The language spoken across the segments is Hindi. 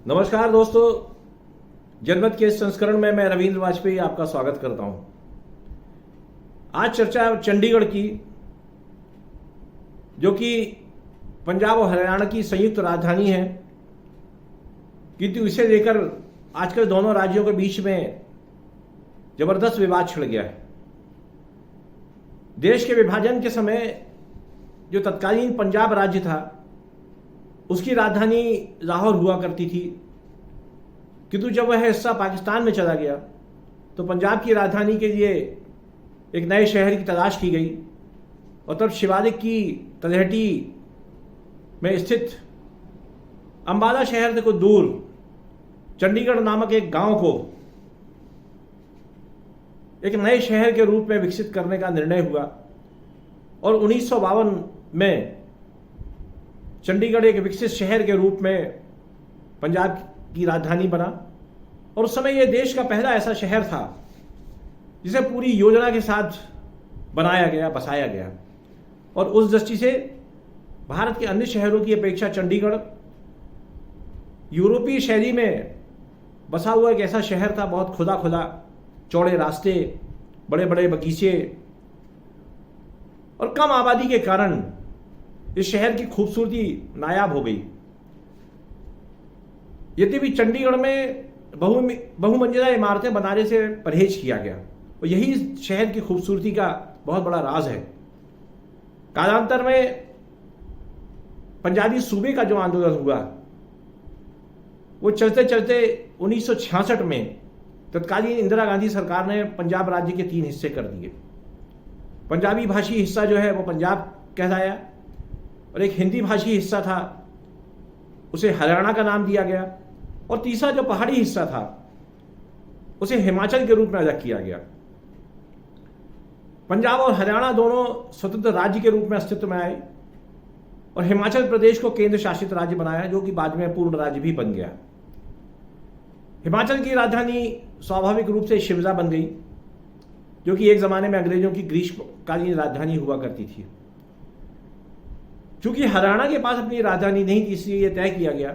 नमस्कार दोस्तों, जनमत के इस संस्करण में मैं रविंद्र वाजपेयी आपका स्वागत करता हूं। आज चर्चा चंडीगढ़ की, जो कि पंजाब और हरियाणा की संयुक्त राजधानी है, किंतु इसे लेकर आजकल दोनों राज्यों के बीच में जबरदस्त विवाद छिड़ गया है। देश के विभाजन के समय जो तत्कालीन पंजाब राज्य था, उसकी राजधानी लाहौर हुआ करती थी, किंतु जब वह हिस्सा पाकिस्तान में चला गया तो पंजाब की राजधानी के लिए एक नए शहर की तलाश की गई और तब शिवालिक की तलहटी में स्थित अंबाला शहर से कुछ दूर चंडीगढ़ नामक एक गांव को एक नए शहर के रूप में विकसित करने का निर्णय हुआ और 1952 में चंडीगढ़ एक विकसित शहर के रूप में पंजाब की राजधानी बना। और उस समय यह देश का पहला ऐसा शहर था जिसे पूरी योजना के साथ बनाया गया, बसाया गया। और उस दृष्टि से भारत के अन्य शहरों की अपेक्षा चंडीगढ़ यूरोपीय शैली में बसा हुआ एक ऐसा शहर था, बहुत खुला खुला, चौड़े रास्ते, बड़े बड़े बगीचे और कम आबादी के कारण इस शहर की खूबसूरती नायाब हो गई। यद्यपि चंडीगढ़ में बहुमंजिला इमारतें बनाने से परहेज किया गया और यही शहर की खूबसूरती का बहुत बड़ा राज है। कालांतर में पंजाबी सूबे का जो आंदोलन हुआ, वो चलते चलते 1966 में तत्कालीन इंदिरा गांधी सरकार ने पंजाब राज्य के 3 हिस्से कर दिए। पंजाबी भाषी हिस्सा जो है वो पंजाब कहलाया और एक हिंदी भाषी हिस्सा था, उसे हरियाणा का नाम दिया गया और तीसरा जो पहाड़ी हिस्सा था उसे हिमाचल के रूप में अलग किया गया। पंजाब और हरियाणा दोनों स्वतंत्र राज्य के रूप में अस्तित्व में आए और हिमाचल प्रदेश को केंद्र शासित राज्य बनाया, जो कि बाद में पूर्ण राज्य भी बन गया। हिमाचल की राजधानी स्वाभाविक रूप से शिमला बन गई, जो कि एक जमाने में अंग्रेजों की ग्रीष्मकालीन राजधानी हुआ करती थी। चूंकि हरियाणा के पास अपनी राजधानी नहीं थी, इसलिए यह तय किया गया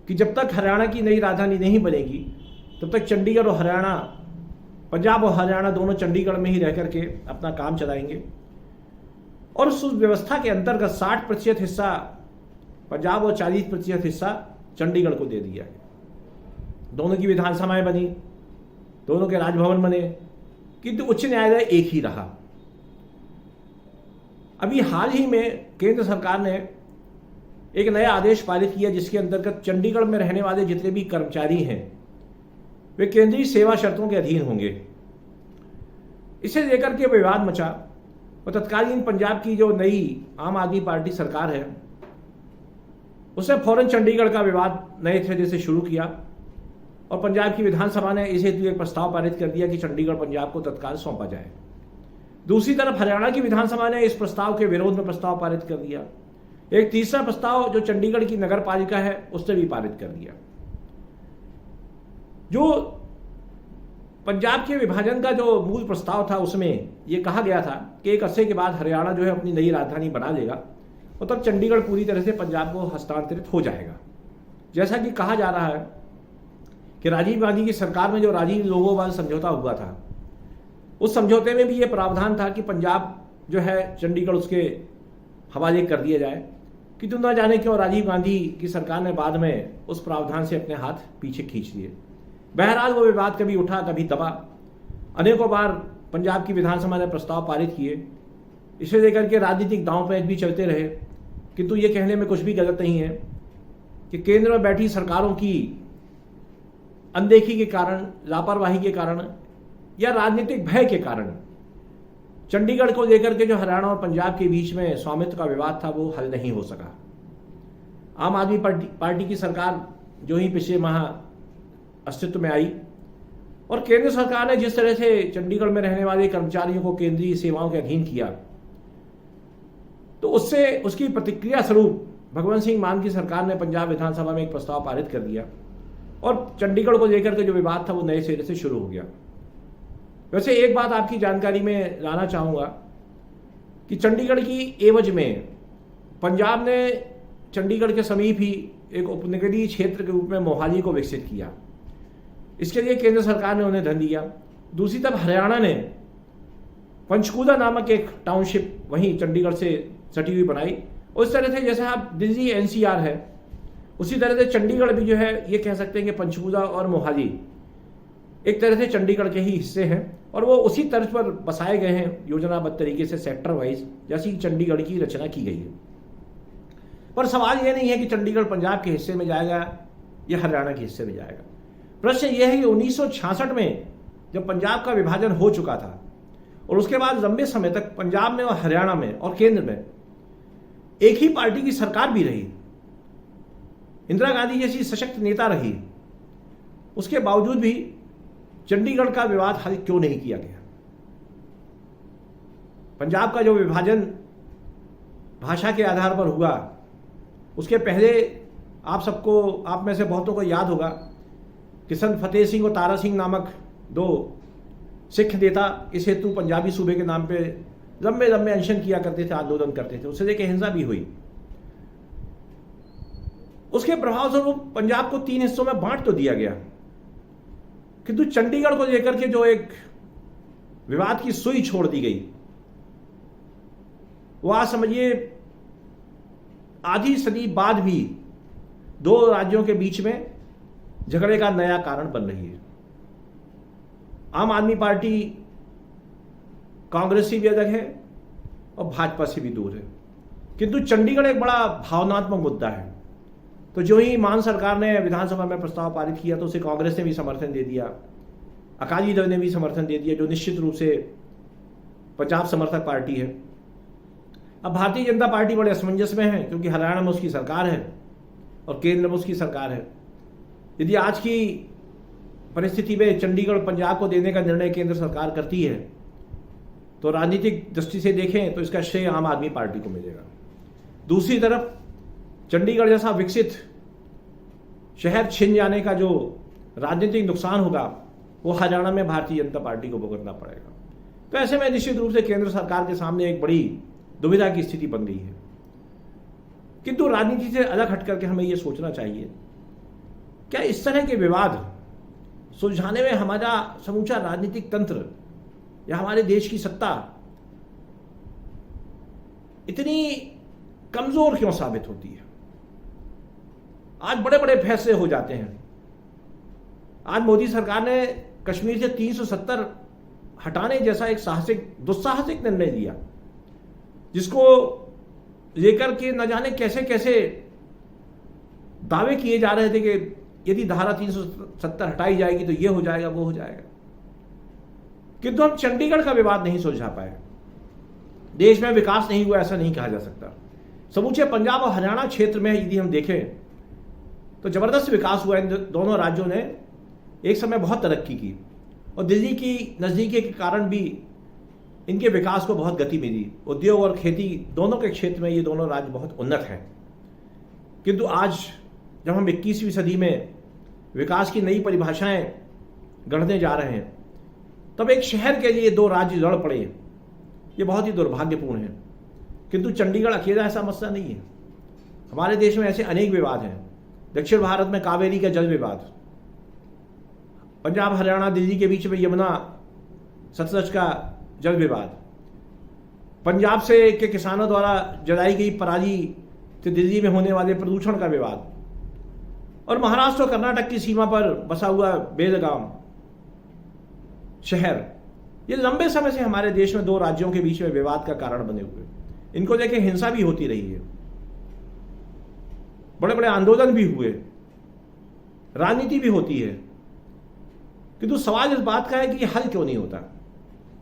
कि जब तक हरियाणा की नई राजधानी नहीं बनेगी तब तक चंडीगढ़ और हरियाणा, पंजाब और हरियाणा दोनों चंडीगढ़ में ही रह करके अपना काम चलाएंगे। और उस व्यवस्था के अंतर्गत 60% हिस्सा पंजाब और 40% हिस्सा चंडीगढ़ को दे दिया गया। दोनों की विधानसभाएं बनी, दोनों के राजभवन बने, किंतु उच्च न्यायालय एक ही रहा। अभी हाल ही में केंद्र सरकार ने एक नया आदेश पारित किया, जिसके अंतर्गत चंडीगढ़ में रहने वाले जितने भी कर्मचारी हैं वे केंद्रीय सेवा शर्तों के अधीन होंगे। इसे लेकर के विवाद मचा और तत्कालीन पंजाब की जो नई आम आदमी पार्टी सरकार है, उसने फौरन चंडीगढ़ का विवाद नए सिरे से शुरू किया और पंजाब की विधानसभा ने इसे एक प्रस्ताव पारित कर दिया कि चंडीगढ़ पंजाब को तत्काल सौंपा जाए। दूसरी तरफ हरियाणा की विधानसभा ने इस प्रस्ताव के विरोध में प्रस्ताव पारित कर दिया। एक तीसरा प्रस्ताव जो चंडीगढ़ की नगर पालिका है उसने भी पारित कर दिया। जो पंजाब के विभाजन का जो मूल प्रस्ताव था, उसमें यह कहा गया था कि एक अरसे के बाद हरियाणा जो है अपनी नई राजधानी बना लेगा और तब चंडीगढ़ पूरी तरह से पंजाब को हस्तांतरित हो जाएगा। जैसा कि कहा जा रहा है कि राजीव गांधी की सरकार में जो राजीव लोगोवाल समझौता हुआ था, उस समझौते में भी यह प्रावधान था कि पंजाब जो है चंडीगढ़ उसके हवाले कर दिया जाए, कि तुम ना जाने क्यों राजीव गांधी की सरकार ने बाद में उस प्रावधान से अपने हाथ पीछे खींच लिए। बहरहाल वो विवाद कभी उठा कभी दबा। अनेकों बार पंजाब की विधानसभा ने प्रस्ताव पारित किए, इसे लेकर के राजनीतिक दांव पेच भी चलते रहे, किंतु ये कहने में कुछ भी गलत नहीं है कि केंद्र में बैठी सरकारों की अनदेखी के कारण, लापरवाही के कारण या राजनीतिक भय के कारण चंडीगढ़ को लेकर के जो हरियाणा और पंजाब के बीच में स्वामित्व का विवाद था वो हल नहीं हो सका। आम आदमी पार्टी की सरकार जो ही पिछले माह अस्तित्व में आई और केंद्र सरकार ने जिस तरह से चंडीगढ़ में रहने वाले कर्मचारियों को केंद्रीय सेवाओं के अधीन किया, तो उससे उसकी प्रतिक्रिया स्वरूप भगवंत सिंह मान की सरकार ने पंजाब विधानसभा में एक प्रस्ताव पारित कर दिया और चंडीगढ़ को लेकर के जो विवाद था वो नए सिरे से शुरू हो गया। वैसे एक बात आपकी जानकारी में लाना चाहूँगा कि चंडीगढ़ की एवज में पंजाब ने चंडीगढ़ के समीप ही एक उपनगरीय क्षेत्र के रूप में मोहाली को विकसित किया। इसके लिए केंद्र सरकार ने उन्हें धन दिया। दूसरी तरफ हरियाणा ने पंचकूला नामक एक टाउनशिप वहीं चंडीगढ़ से सटी हुई बनाई। उस तरह से जैसे आप दिल्ली एनसीआर है, उसी तरह से चंडीगढ़ भी जो है ये कह सकते हैं कि पंचकूला और मोहाली एक तरह से चंडीगढ़ के ही हिस्से हैं और वो उसी तर्ज पर बसाए गए हैं योजनाबद्ध तरीके से सेक्टर वाइज, जैसी चंडीगढ़ की रचना की गई है। पर सवाल ये नहीं है कि चंडीगढ़ पंजाब के हिस्से में जाएगा या हरियाणा के हिस्से में जाएगा। प्रश्न यह है कि 1966 में जब पंजाब का विभाजन हो चुका था और उसके बाद लंबे समय तक पंजाब में और हरियाणा में और केंद्र में एक ही पार्टी की सरकार भी रही, इंदिरा गांधी जैसी सशक्त नेता रही, उसके बावजूद भी चंडीगढ़ का विवाद हल क्यों नहीं किया गया? पंजाब का जो विभाजन भाषा के आधार पर हुआ, उसके पहले आप में से बहुतों को याद होगा कि संत फतेह सिंह और तारा सिंह नामक दो सिख नेता इस हेतु पंजाबी सूबे के नाम पे लंबे लंबे अनशन किया करते थे, आंदोलन करते थे, उससे लेकर हिंसा भी हुई। उसके प्रभाव से वो पंजाब को 3 हिस्सों में बांट तो दिया गया, किंतु चंडीगढ़ को लेकर के जो एक विवाद की सुई छोड़ दी गई, वो आज समझिए आधी सदी बाद भी 2 राज्यों के बीच में झगड़े का नया कारण बन रही है। आम आदमी पार्टी कांग्रेस से भी अलग है और भाजपा से भी दूर है, किंतु चंडीगढ़ एक बड़ा भावनात्मक मुद्दा है। तो जो ही मान सरकार ने विधानसभा में प्रस्ताव पारित किया तो उसे कांग्रेस ने भी समर्थन दे दिया, अकाली दल ने भी समर्थन दे दिया, जो निश्चित रूप से पंजाब समर्थक पार्टी है। अब भारतीय जनता पार्टी बड़े असमंजस में है, क्योंकि हरियाणा में उसकी सरकार है और केंद्र में उसकी सरकार है। यदि आज की परिस्थिति में चंडीगढ़ पंजाब को देने का निर्णय केंद्र सरकार करती है तो राजनीतिक दृष्टि से देखें तो इसका श्रेय आम आदमी पार्टी को मिलेगा। दूसरी तरफ चंडीगढ़ जैसा विकसित शहर छिन जाने का जो राजनीतिक नुकसान होगा वो हरियाणा में भारतीय जनता पार्टी को भुगतना पड़ेगा। तो ऐसे में निश्चित रूप से केंद्र सरकार के सामने एक बड़ी दुविधा की स्थिति बन गई है। किंतु राजनीति से अलग हट करके हमें यह सोचना चाहिए, क्या इस तरह के विवाद सुलझाने में हमारा समूचा राजनीतिक तंत्र या हमारे देश की सत्ता इतनी कमजोर क्यों साबित होती है? आज बड़े बड़े फैसले हो जाते हैं। आज मोदी सरकार ने कश्मीर से 370 हटाने जैसा एक दुस्साहसिक निर्णय लिया, जिसको लेकर के न जाने कैसे कैसे दावे किए जा रहे थे कि यदि धारा 370 हटाई जाएगी तो ये हो जाएगा, वो हो जाएगा। किंतु हम चंडीगढ़ का विवाद नहीं सुलझा पाए। देश में विकास नहीं हुआ ऐसा नहीं कहा जा सकता। समूचे पंजाब और हरियाणा क्षेत्र में यदि हम देखें तो जबरदस्त विकास हुआ। इन दोनों राज्यों ने एक समय बहुत तरक्की की और दिल्ली की नज़दीकी के कारण भी इनके विकास को बहुत गति मिली। उद्योग और खेती दोनों के क्षेत्र में ये दोनों राज्य बहुत उन्नत हैं। किंतु आज जब हम 21वीं सदी में विकास की नई परिभाषाएं गढ़ने जा रहे हैं, तब एक शहर के लिए 2 राज्य लड़ पड़े, ये बहुत ही दुर्भाग्यपूर्ण है। किंतु चंडीगढ़ अकेला ऐसा मसला नहीं है। हमारे देश में ऐसे अनेक विवाद हैं। दक्षिण भारत में कावेरी का जल विवाद, पंजाब हरियाणा दिल्ली के बीच में यमुना सतलज का जल विवाद, पंजाब से के किसानों द्वारा जलाई गई पराली से दिल्ली में होने वाले प्रदूषण का विवाद, और महाराष्ट्र और कर्नाटक की सीमा पर बसा हुआ बेलगाम शहर। ये लंबे समय से हमारे देश में 2 राज्यों के बीच में विवाद का कारण बने हुए। इनको लेकर हिंसा भी होती रही है, बड़े बड़े आंदोलन भी हुए, राजनीति भी होती है। किंतु सवाल इस बात का है कि हल क्यों नहीं होता।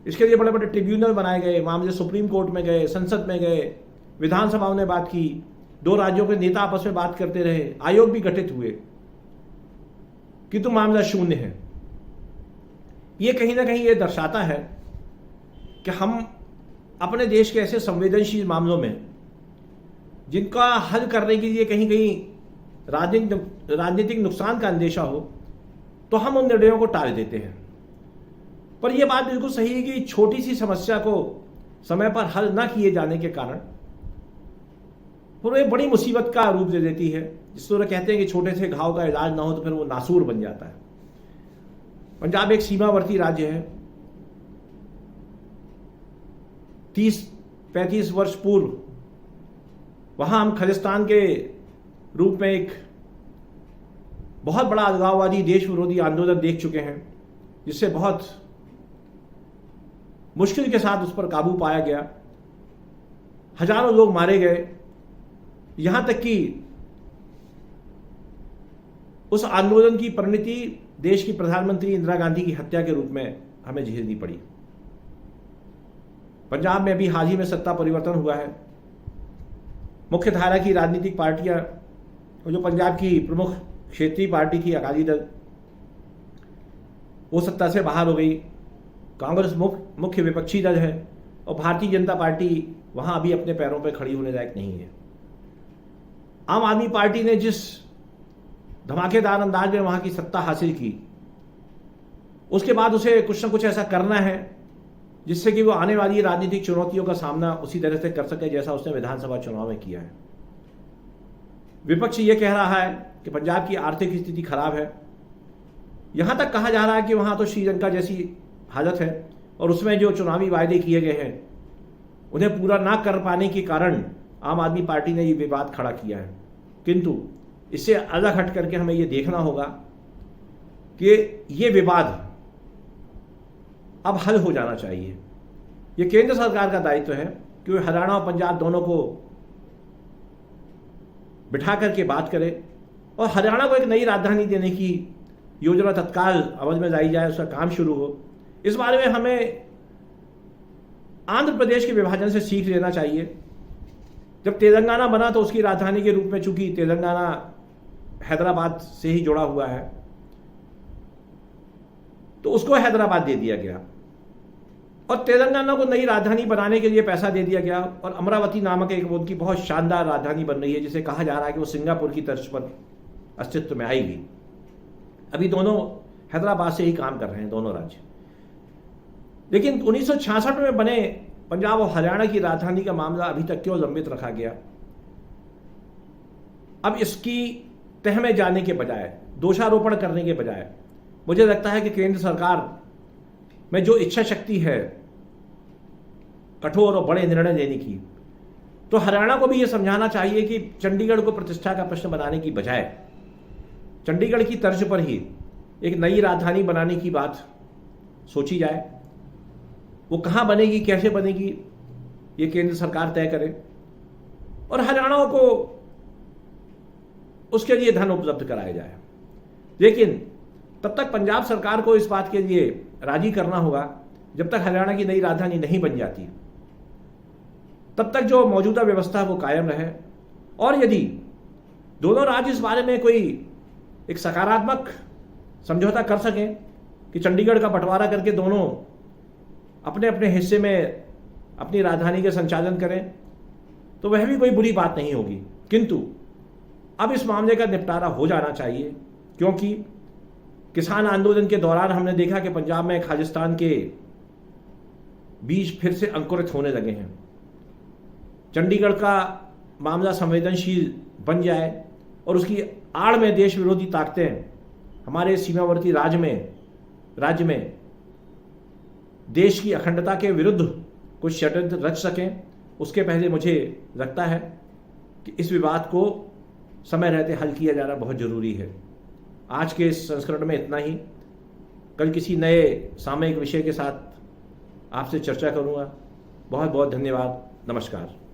इसके लिए बड़े बड़े ट्रिब्यूनल बनाए गए, मामले सुप्रीम कोर्ट में गए, संसद में गए, विधानसभाओं ने बात की, 2 राज्यों के नेता आपस में बात करते रहे, आयोग भी गठित हुए, किंतु मामला शून्य है। ये कहीं ना कहीं ये दर्शाता है कि हम अपने देश के ऐसे संवेदनशील मामलों में, जिनका हल करने के लिए कहीं कहीं राजनीतिक नुकसान का अंदेशा हो, तो हम उन निर्णयों को टाल देते हैं। पर यह बात बिल्कुल सही है कि छोटी सी समस्या को समय पर हल न किए जाने के कारण वो एक बड़ी मुसीबत का रूप दे देती है। जिस तरह कहते हैं कि छोटे से घाव का इलाज ना हो तो फिर वो नासूर बन जाता है। पंजाब एक सीमावर्ती राज्य है। 30-35 वर्ष पूर्व वहां हम खालिस्तान के रूप में एक बहुत बड़ा अलगाववादी देश विरोधी आंदोलन देख चुके हैं, जिससे बहुत मुश्किल के साथ उस पर काबू पाया गया। हजारों लोग मारे गए, यहां तक कि उस आंदोलन की परिणति देश की प्रधानमंत्री इंदिरा गांधी की हत्या के रूप में हमें झेलनी पड़ी। पंजाब में अभी हाल ही में सत्ता परिवर्तन हुआ है। मुख्य धारा की राजनीतिक पार्टियां, जो पंजाब की प्रमुख क्षेत्रीय पार्टी थी अकाली दल, वो सत्ता से बाहर हो गई। कांग्रेस मुख्य विपक्षी दल है और भारतीय जनता पार्टी वहां अभी अपने पैरों पर खड़ी होने लायक नहीं है। आम आदमी पार्टी ने जिस धमाकेदार अंदाज में वहां की सत्ता हासिल की, उसके बाद उसे कुछ ना कुछ ऐसा करना है जिससे कि वो आने वाली राजनीतिक चुनौतियों का सामना उसी तरह से कर सके जैसा उसने विधानसभा चुनाव में किया है। विपक्ष ये कह रहा है कि पंजाब की आर्थिक स्थिति खराब है। यहां तक कहा जा रहा है कि वहां तो श्रीलंका जैसी हालत है और उसमें जो चुनावी वायदे किए गए हैं उन्हें पूरा ना कर पाने के कारण आम आदमी पार्टी ने ये विवाद खड़ा किया है। किंतु इससे अलग हट करके हमें ये देखना होगा कि ये विवाद अब हल हो जाना चाहिए। ये केंद्र सरकार का दायित्व है कि वो हरियाणा और पंजाब दोनों को बिठा करके बात करे और हरियाणा को एक नई राजधानी देने की योजना तत्काल अमल में लाई जाए, उसका काम शुरू हो। इस बारे में हमें आंध्र प्रदेश के विभाजन से सीख लेना चाहिए। जब तेलंगाना बना तो उसकी राजधानी के रूप में, चूंकि तेलंगाना हैदराबाद से ही जुड़ा हुआ है, तो उसको हैदराबाद दे दिया गया और तेलंगाना को नई राजधानी बनाने के लिए पैसा दे दिया गया और अमरावती नामक एक उनकी बहुत शानदार राजधानी बन रही है, जिसे कहा जा रहा है कि वो सिंगापुर की तर्ज पर अस्तित्व में आएगी। अभी दोनों हैदराबाद से ही काम कर रहे हैं दोनों राज्य। लेकिन 1966 में बने पंजाब और हरियाणा की राजधानी का मामला अभी तक क्यों लंबित रखा गया? अब इसकी तह में जाने के बजाय, दोषारोपण करने के बजाय, मुझे लगता है कि केंद्र सरकार में जो इच्छा शक्ति है कठोर और बड़े निर्णय लेने की, तो हरियाणा को भी यह समझाना चाहिए कि चंडीगढ़ को प्रतिष्ठा का प्रश्न बनाने की बजाय चंडीगढ़ की तर्ज पर ही एक नई राजधानी बनाने की बात सोची जाए। वो कहां बनेगी, कैसे बनेगी, ये केंद्र सरकार तय करे और हरियाणा को उसके लिए धन उपलब्ध कराया जाए। लेकिन तब तक पंजाब सरकार को इस बात के लिए राजी करना होगा, जब तक हरियाणा की नई राजधानी नहीं बन जाती तब तक जो मौजूदा व्यवस्था वो कायम रहे। और यदि दोनों राज्य इस बारे में कोई एक सकारात्मक समझौता कर सकें कि चंडीगढ़ का बंटवारा करके दोनों अपने अपने हिस्से में अपनी राजधानी के संचालन करें, तो वह भी कोई बुरी बात नहीं होगी। किंतु अब इस मामले का निपटारा हो जाना चाहिए, क्योंकि किसान आंदोलन के दौरान हमने देखा कि पंजाब में खालिस्तान के बीज फिर से अंकुरित होने लगे हैं। चंडीगढ़ का मामला संवेदनशील बन जाए और उसकी आड़ में देश विरोधी ताकतें हमारे सीमावर्ती राज्य में देश की अखंडता के विरुद्ध कुछ षड्यंत्र रच सकें, उसके पहले मुझे लगता है कि इस विवाद को समय रहते हल किया जाना बहुत जरूरी है। आज के इस संस्करण में इतना ही। कल किसी नए सामयिक विषय के साथ आपसे चर्चा करूंगा। बहुत बहुत धन्यवाद। नमस्कार।